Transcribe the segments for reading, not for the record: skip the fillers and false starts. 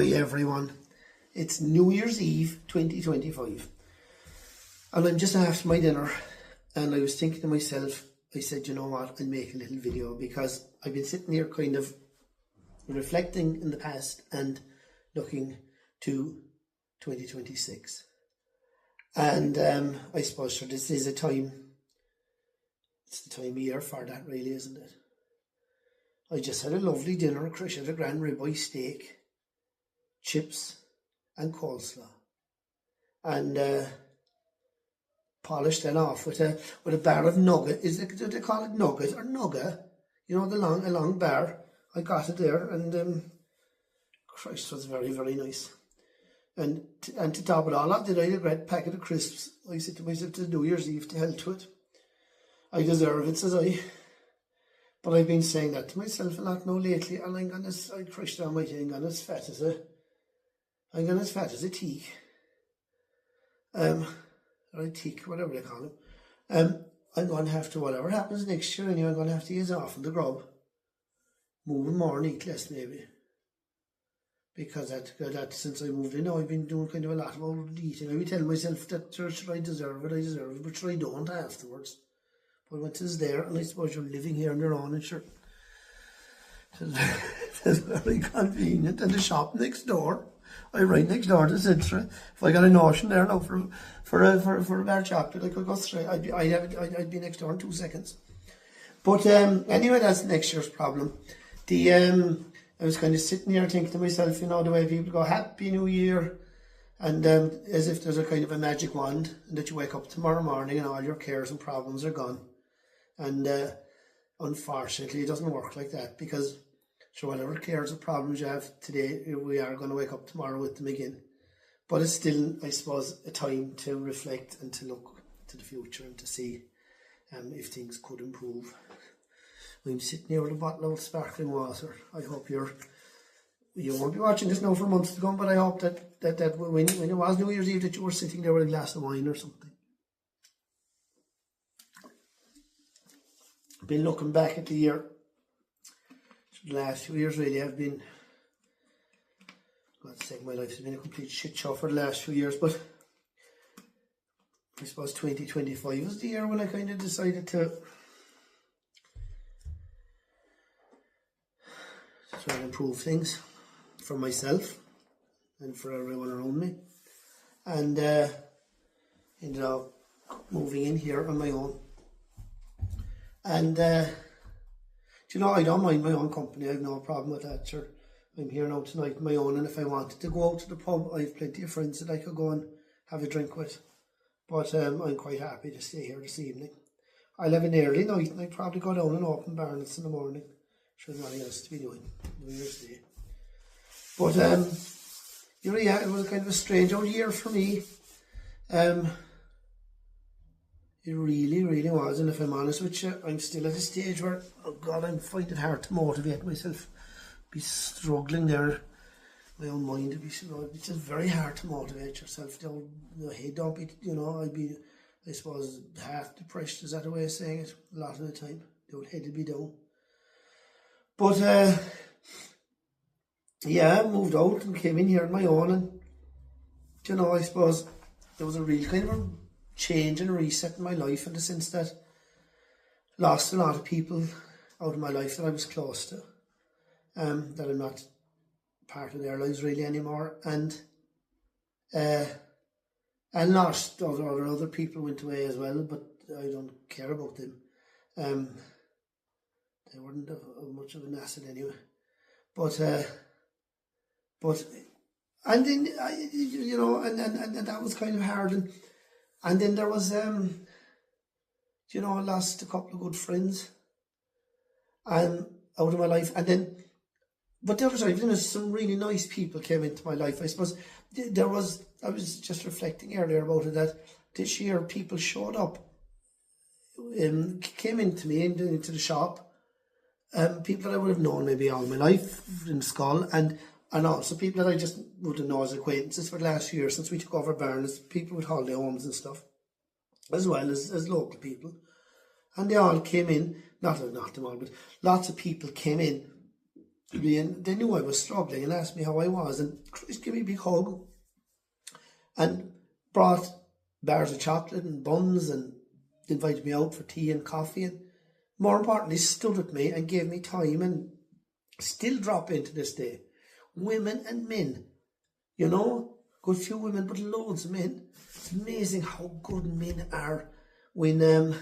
Hi everyone, it's New Year's Eve 2025 and I'm just after my dinner and I was thinking to myself, I said, you know what, I'll make a little video because I've been sitting here kind of reflecting in the past and looking to 2026 and I suppose sure this is a time, it's the time of year for that really, isn't it? I just had a lovely dinner, Chris had a grand ribeye steak, chips and coleslaw, and polished that off with a bar of nugget. Do they call it nugget or nugget? You know, a long bar. I got it there, and Christ, was very, very nice. And to top it all off, did I a great packet of crisps. I said to myself, to New Year's Eve, to hell to it. I deserve it, says I. But I've been saying that to myself a lot now lately, and I'm gonna, I crushed down my thing, I'm gonna as fat as a teak. Or a teak, whatever they call them. I'm going to have to, whatever happens next year anyway, I'm going to have to ease off in the grub. Move more and eat less maybe. Because that since I moved in now, I've been doing kind of a lot of eating. I be telling myself that sure, I deserve it, but sure I don't afterwards. But once it's there, and I suppose you're living here on your own, and sure, it's very convenient. And the shop next door, I'm right next door to Sintra. If I got a notion there now for a bar chocolate, I could go straight. I'd be next door in 2 seconds. But anyway, that's next year's problem. I was kind of sitting here thinking to myself, you know, the way people go Happy New Year, and as if there's a kind of a magic wand, and that you wake up tomorrow morning and all your cares and problems are gone. And unfortunately, it doesn't work like that, because so whatever cares or problems you have today, we are going to wake up tomorrow with them again. But it's still, I suppose, a time to reflect and to look to the future and to see if things could improve. I'm sitting here with a bottle of sparkling water. I hope you won't be watching this now for months to come, but I hope that when it was New Year's Eve that you were sitting there with a glass of wine or something. I've been looking back at the year. The last few years really have been, God's sake, my life has been a complete shit show for the last few years, but I suppose 2025 was the year when I kind of decided to try and improve things for myself and for everyone around me, and ended up moving in here on my own. And you know, I don't mind my own company, I have no problem with that, sure. I'm here now tonight on my own, and if I wanted to go out to the pub, I have plenty of friends that I could go and have a drink with. But I'm quite happy to stay here this evening. I'll have an early night, and I'd probably go down and open Barnett's in the morning. Sure, there's nothing else to be doing New Year's Day. But, you know, yeah, it was a kind of a strange old year for me. It really, really was, and if I'm honest with you, I'm still at a stage where, oh God, I find it hard to motivate myself. Be struggling there, my own mind, it's just very hard to motivate yourself. Don't be, you know, I suppose, half depressed, is that a way of saying it? A lot of the time, the old head to be down. But, yeah, I moved out and came in here on my own, and, you know, I suppose there was a real kind of a change and reset in my life, in the sense that I lost a lot of people out of my life that I was close to, that I'm not part of their lives really anymore, and lost other people went away as well, but I don't care about them. They weren't much of an asset anyway, but and then you know, and that was kind of hard. And then there was, you know, I lost a couple of good friends out of my life. And then, but the other side, you know, some really nice people came into my life. I suppose I was just reflecting earlier about it, that this year people showed up, came into me, into the shop, people that I would have known maybe all my life in school, and also people that I just would have known as acquaintances for the last few years since we took over Barnes, people with holiday homes and stuff, as well as local people. And they all came in, not them all, but lots of people came in And they knew I was struggling and asked me how I was, and Chris gave me a big hug and brought bars of chocolate and buns and invited me out for tea and coffee, and more importantly stood with me and gave me time, and still drop into this day. Women and men, you know, good few women but loads of men. It's amazing how good men are when you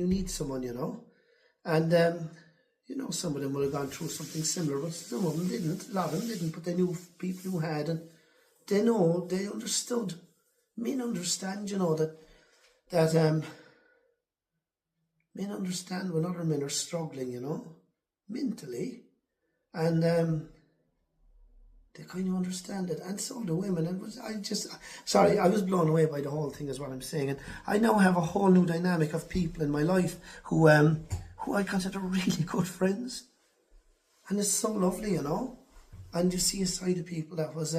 need someone, you know. And you know, some of them would have gone through something similar, but some of them didn't. A lot of them didn't, but they knew people who had, and they understood. Men understand, you know, that men understand when other men are struggling, you know, mentally, and they kind of understand it, and so do women. And I was blown away by the whole thing, is what I'm saying. And I now have a whole new dynamic of people in my life who I consider really good friends, and it's so lovely, you know. And you see a side of people that was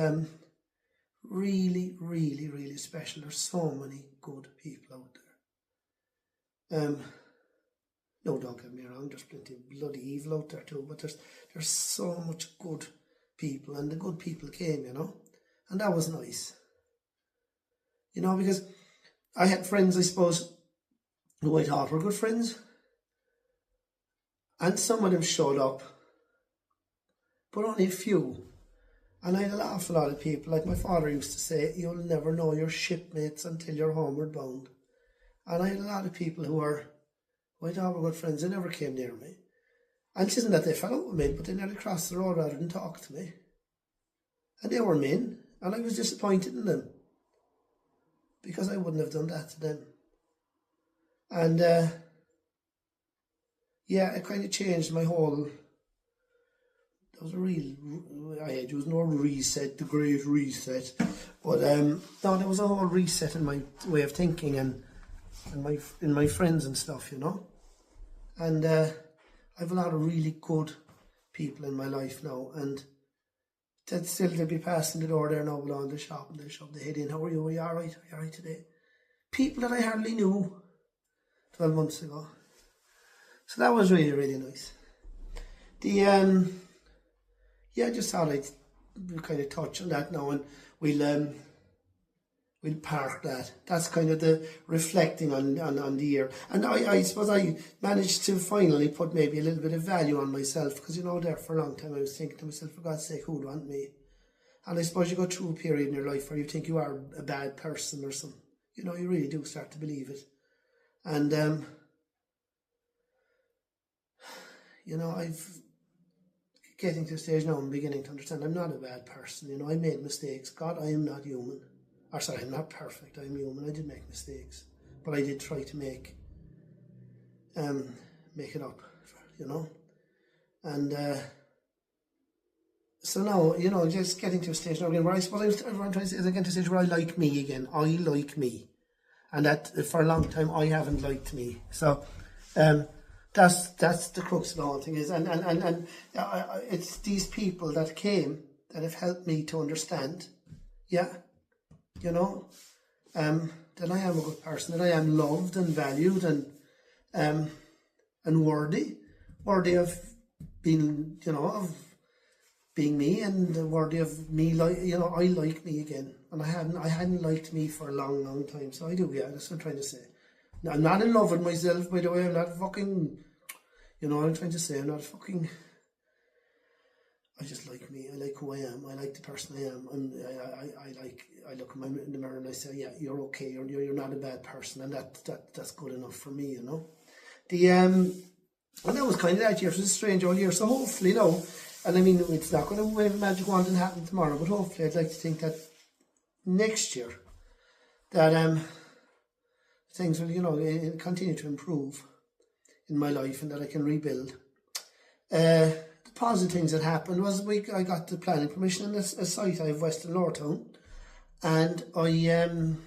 really, really, really special. There's so many good people out there. No, don't get me wrong, there's plenty of bloody evil out there too, but there's so much good people, and the good people came, you know, and that was nice. You know, because I had friends, I suppose, who I thought were good friends, and some of them showed up, but only a few. And I had an awful lot of people, like my father used to say, you'll never know your shipmates until you're homeward bound. And I had a lot of people who I thought were good friends, they never came near me. And it isn't that they fell out with me, but they nearly crossed the road rather than talk to me. And they were men, and I was disappointed in them, because I wouldn't have done that to them. And yeah, it kind of changed my whole. There was no reset, the great reset, but no, there was a whole reset in my way of thinking and in my friends and stuff, you know. And I have a lot of really good people in my life now, and they'll be passing the door there now, along the shop, and they'll shove their head in. How are you? Are you all right? Are you all right today? People that I hardly knew 12 months ago. So that was really, really nice. Yeah, I just thought I'd kind of touch on that now, and we'll park that. That's kind of the reflecting on the year. And I suppose I managed to finally put maybe a little bit of value on myself, because, you know, there for a long time I was thinking to myself, for God's sake, who would want me? And I suppose you go through a period in your life where you think you are a bad person or something. You know, you really do start to believe it. And, you know, getting to a stage now, I'm beginning to understand I'm not a bad person. You know, I made mistakes. God, I am not human. Or sorry, I'm not perfect. I'm human. I did make mistakes, but I did try to make it up, you know. And so now, you know, just getting to a stage now again where I suppose what I'm trying to say is I'm getting to a stage where I like me again. I like me, and that for a long time I haven't liked me. So that's the crux of the whole thing is, and it's these people that came that have helped me to understand, yeah, you know, that I am a good person, that I am loved and valued and worthy of being, you know, of being me, and worthy of me, like, you know, I like me again, and I hadn't liked me for a long time, so I do, yeah, that's what I'm trying to say. I'm not in love with myself, by the way. I'm not fucking, you know what I'm trying to say. I'm not fucking, I just like me. I like who I am. I like the person I am. And I look in the mirror and I say, yeah, you're okay. You're not a bad person. And that's good enough for me, you know. And that was kind of that year. It was a strange old year. So hopefully, no, and I mean, it's not going to wave a magic wand and happen tomorrow, but hopefully I'd like to think that next year, that things will, you know, continue to improve in my life, and that I can rebuild. The positive things that happened was I got the planning permission on a site I have west in Lortown, and I'm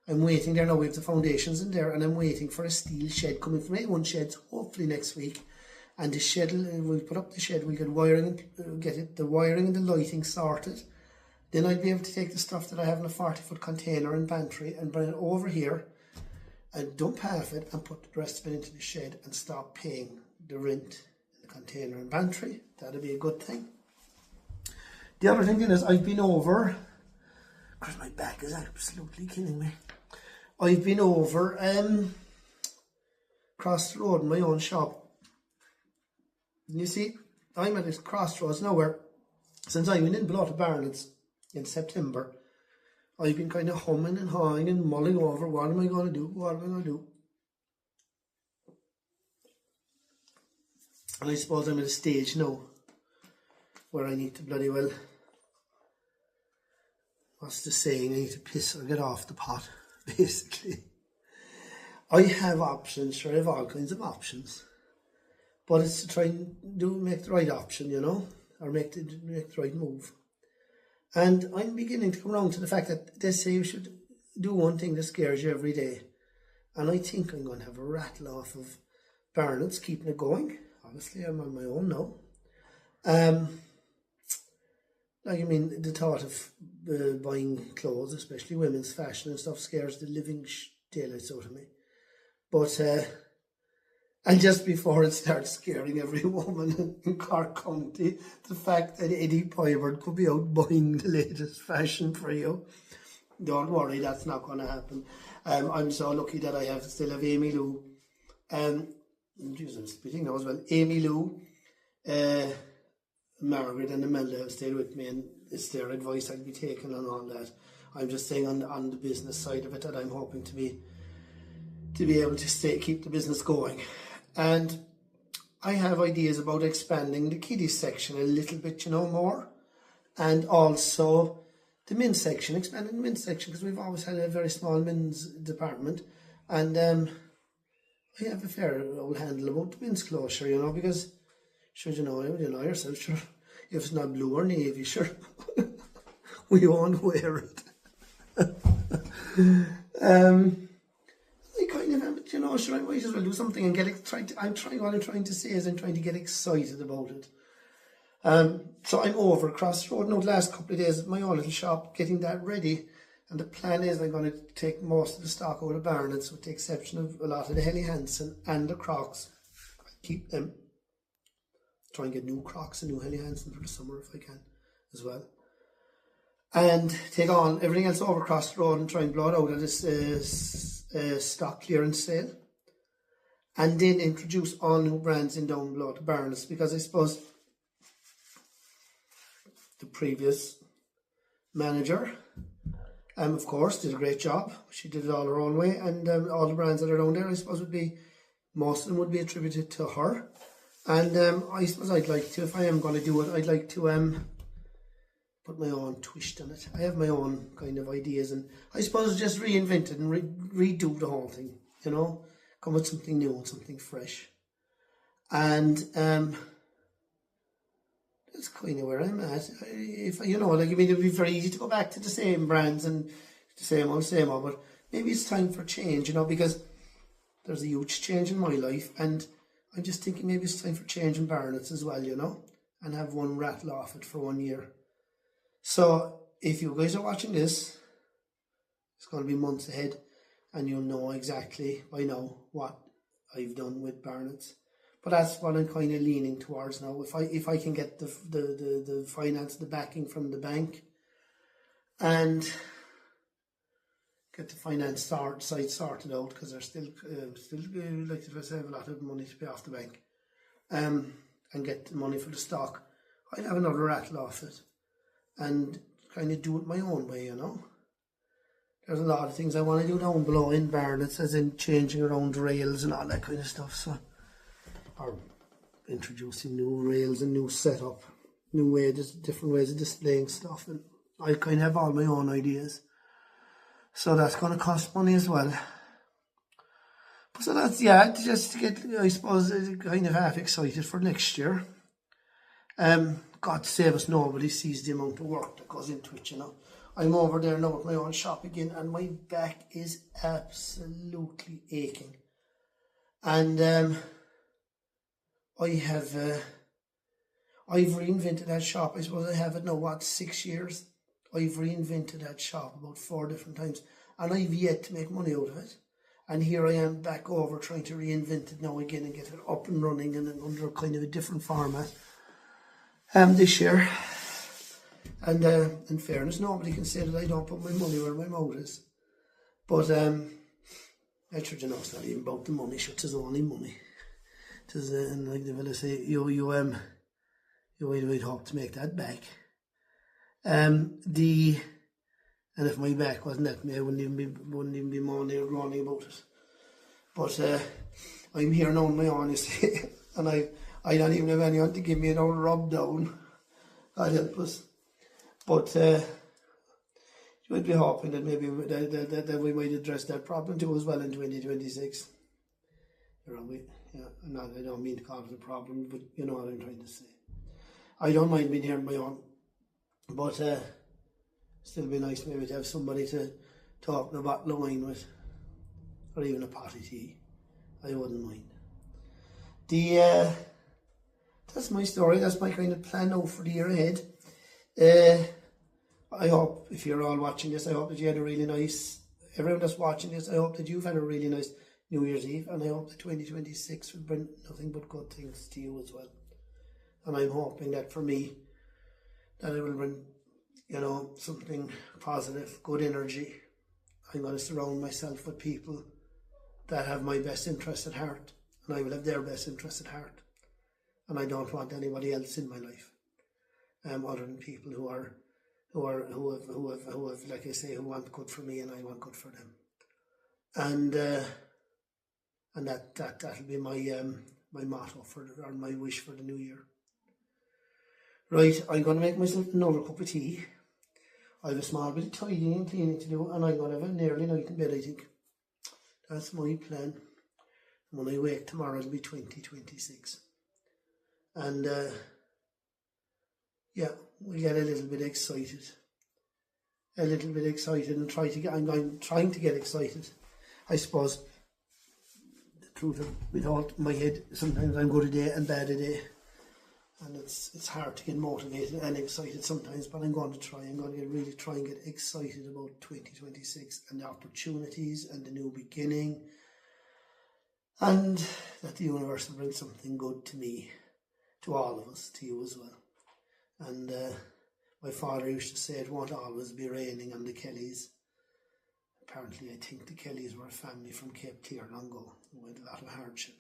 waiting there now. We have the foundations in there, and I'm waiting for a steel shed coming from A1 Sheds, hopefully next week. And the shed, we'll put up the shed, we'll get wiring, the wiring and the lighting sorted. Then I'd be able to take the stuff that I have in a 40-foot container and pantry and bring it over here. and dump half it and put the rest of it into the shed and stop paying the rent in the container and pantry. That'd be a good thing. The other thing is I've been over, because my back is absolutely killing me. I've been over across the road in my own shop. And you see, I'm at this crossroads now where, since I went in below the Barnett's in September, I've been kind of humming and hawing and mulling over, what am I going to do, what am I going to do? And I suppose I'm at a stage now where I need to bloody well, what's the saying, I need to piss or get off the pot, basically. I have options, sure, I have all kinds of options. But it's to try and make the right option, you know, or make the right move. And I'm beginning to come around to the fact that they say you should do one thing that scares you every day. And I think I'm going to have a rattle off of Barnett's, keeping it going. Obviously, I'm on my own now. Like, I mean, the thought of buying clothes, especially women's fashion and stuff, scares the living daylights out of me. But, and just before it starts scaring every woman in Cork County, the fact that Eddie Poivert could be out buying the latest fashion for you, don't worry, that's not going to happen. I'm so lucky that I still have Amy Lou. Jeez, I'm spitting now as well. Amy Lou, Margaret and Imelda have stayed with me, and it's their advice I'll be taking on all that. I'm just saying on the business side of it that I'm hoping to be able to keep the business going. And I have ideas about expanding the kiddies section a little bit, you know, more. And also the men's section, expanding the men's section, because we've always had a very small men's department. And I have a fair old handle about the men's clothes, sure, you know, because, sure, you know yourself, sure, if it's not blue or navy, sure, we won't wear it. I kind of am, you know, sure, I might as well do something and what I'm trying to say is I'm trying to get excited about it. So I'm over across the road now the last couple of days at my own little shop, getting that ready. And the plan is I'm going to take most of the stock out of Barnett's, with the exception of a lot of the Helly Hansen and the Crocs. I keep them. Try and get new Crocs and new Helly Hansen for the summer if I can as well. And take on everything else over across the road and try and blow it out of this stock clearance sale. And then introduce all new brands in down below to Barnett's, because I suppose the previous manager, of course, did a great job. She did it all her own way, and all the brands that are down there, I suppose, most of them would be attributed to her. And I suppose I'd like to, if I am going to do it, I'd like to put my own twist on it. I have my own kind of ideas, and I suppose just reinvent it and redo the whole thing, you know, come with something new and something fresh. And that's kind of where I'm at. If you know, like, I mean, it'd be very easy to go back to the same brands and the same old, but maybe it's time for change, you know, because there's a huge change in my life, and I'm just thinking maybe it's time for change in Barnett's as well, you know, and have one rattle off it for 1 year. So if you guys are watching this, it's going to be months ahead, and you'll know exactly by now what I've done with Barnett's. But that's what I'm kind of leaning towards now. If I can get the finance, the backing from the bank, and get the finance side sorted out, because they're still like if I have a lot of money to pay off the bank, and get the money for the stock, I'll have another rattle off it, and kind of do it my own way, you know. There's a lot of things I want to do down below in Barnett's, as in changing around rails and all that kind of stuff. So, or introducing new rails and new setup, different ways of displaying stuff, and I kind of have all my own ideas. So that's going to cost money as well. So that's, yeah, just to get, I suppose, kind of half excited for next year. God save us, nobody sees the amount of work that goes into it, you know. I'm over there now at my own shop again, and my back is absolutely aching. And I've reinvented that shop. I suppose I have it now, 6 years? I've reinvented that shop about 4 different times, and I've yet to make money out of it. And here I am back over trying to reinvent it now again and get it up and running and under kind of a different format this year. And in fairness, nobody can say that I don't put my money where my mouth is. But actually, you know, it's not even about the money. Sure, it's only money. It's and like the fella say, you would hope to make that back. And if my back wasn't that, I wouldn't even be moaning or groaning about it. But I'm here now on my own, you see, and I don't even have anyone to give me an old rub down. God help us. But you would be hoping that maybe that we might address that problem too as well in 2026. You know, I don't mean to call it a problem, but you know what I'm trying to say. I don't mind being here on my own, but still be nice maybe to have somebody to talk a bottle of wine with, or even a pot of tea. I wouldn't mind. That's my story. That's my kind of plan now for the year ahead. I hope, if you're all watching this, I hope that you had a really nice, everyone that's watching this, I hope that you've had a really nice New Year's Eve, and I hope that 2026 will bring nothing but good things to you as well. And I'm hoping that for me, that it will bring, you know, something positive, good energy. I'm going to surround myself with people that have my best interest at heart, and I will have their best interest at heart. And I don't want anybody else in my life, other than people who have, like I say, who want good for me and I want good for them. And that'll be my motto or my wish for the new year. Right, I'm going to make myself another cup of tea. I have a small bit of tidying and cleaning to do, and I'm going to have an early night in bed, I think. That's my plan. And when I wake tomorrow, it'll be 2026. And yeah, we get a little bit excited. And I'm trying to get excited. I suppose the truth of with all my head, sometimes I'm good a day and bad a day. And it's hard to get motivated and excited sometimes, but I'm going to try. I'm going to really try and get excited about 2026 and the opportunities and the new beginning, and that the universe will bring something good to me, to all of us, to you as well. And my father used to say it won't always be raining on the Kellys. Apparently, I think the Kellys were a family from Cape Clear long ago, who had a lot of hardship,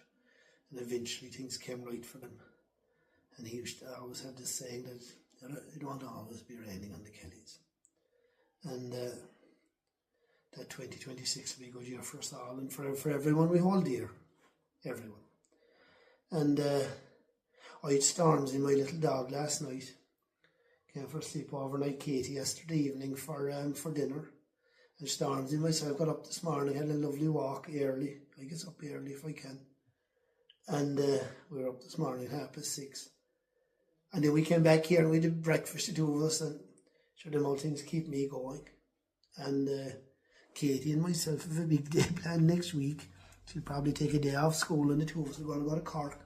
and eventually things came right for them. And he used to always have this saying that it won't always be raining on the Kellys. And that 2026 will be a good year for us all and for everyone we hold dear. Everyone. And I had Storms in my little dog last night. Came for a sleep overnight, Katie, yesterday evening for dinner. And Storms and myself got up this morning, had a lovely walk early. I get up early if I can. And we were up this morning at 6:30. And then we came back here and we did breakfast, the two of us, and sure, them all things keep me going. And Katie and myself have a big day planned next week. She'll probably take a day off school, and the two of us are going to go to Cork,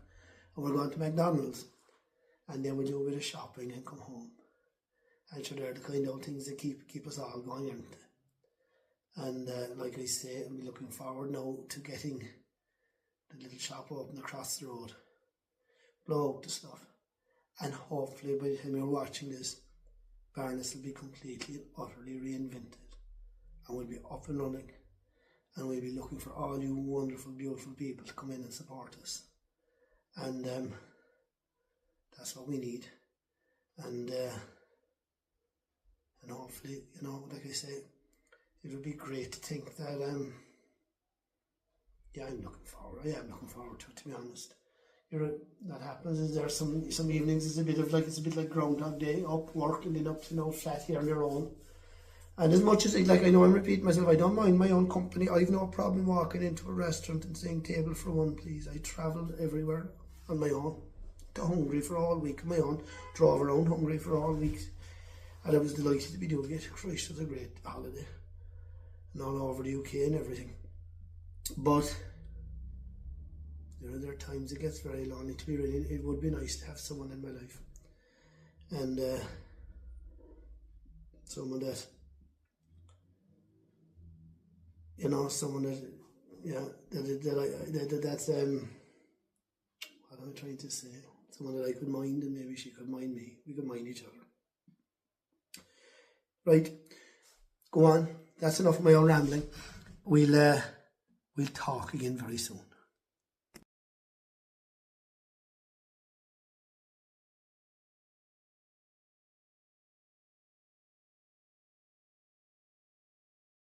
and we're going to McDonald's. And then we'll do a bit of shopping and come home. And sure, they're the kind of things that keep us all going, aren't they? And like I say, I'm looking forward now to getting the little shop open across the road. Blow out the stuff. And hopefully by the time you're watching this, Barnes will be completely and utterly reinvented. And we'll be up and running. And we'll be looking for all you wonderful, beautiful people to come in and support us. And that's what we need. And hopefully, you know, like I say, it would be great to think that, I am looking forward to it, to be honest. That happens is there some evenings it's a bit like Groundhog Day, up work and then up flat here on your own. And as much as I know I'm repeating myself, I don't mind my own company. I've no problem walking into a restaurant and saying table for one please. I travelled everywhere on my own, to Hungary for all week on my own, drove around Hungary for all week, and I was delighted to be doing it. Christ, it was a great holiday, and all over the UK and everything. But there are times it gets very lonely. To be really, it would be nice to have someone in my life, and someone that Yeah, that's what am I trying to say? Someone that I could mind, and maybe she could mind me. We could mind each other. Right, go on. That's enough of my own rambling. We'll talk again very soon.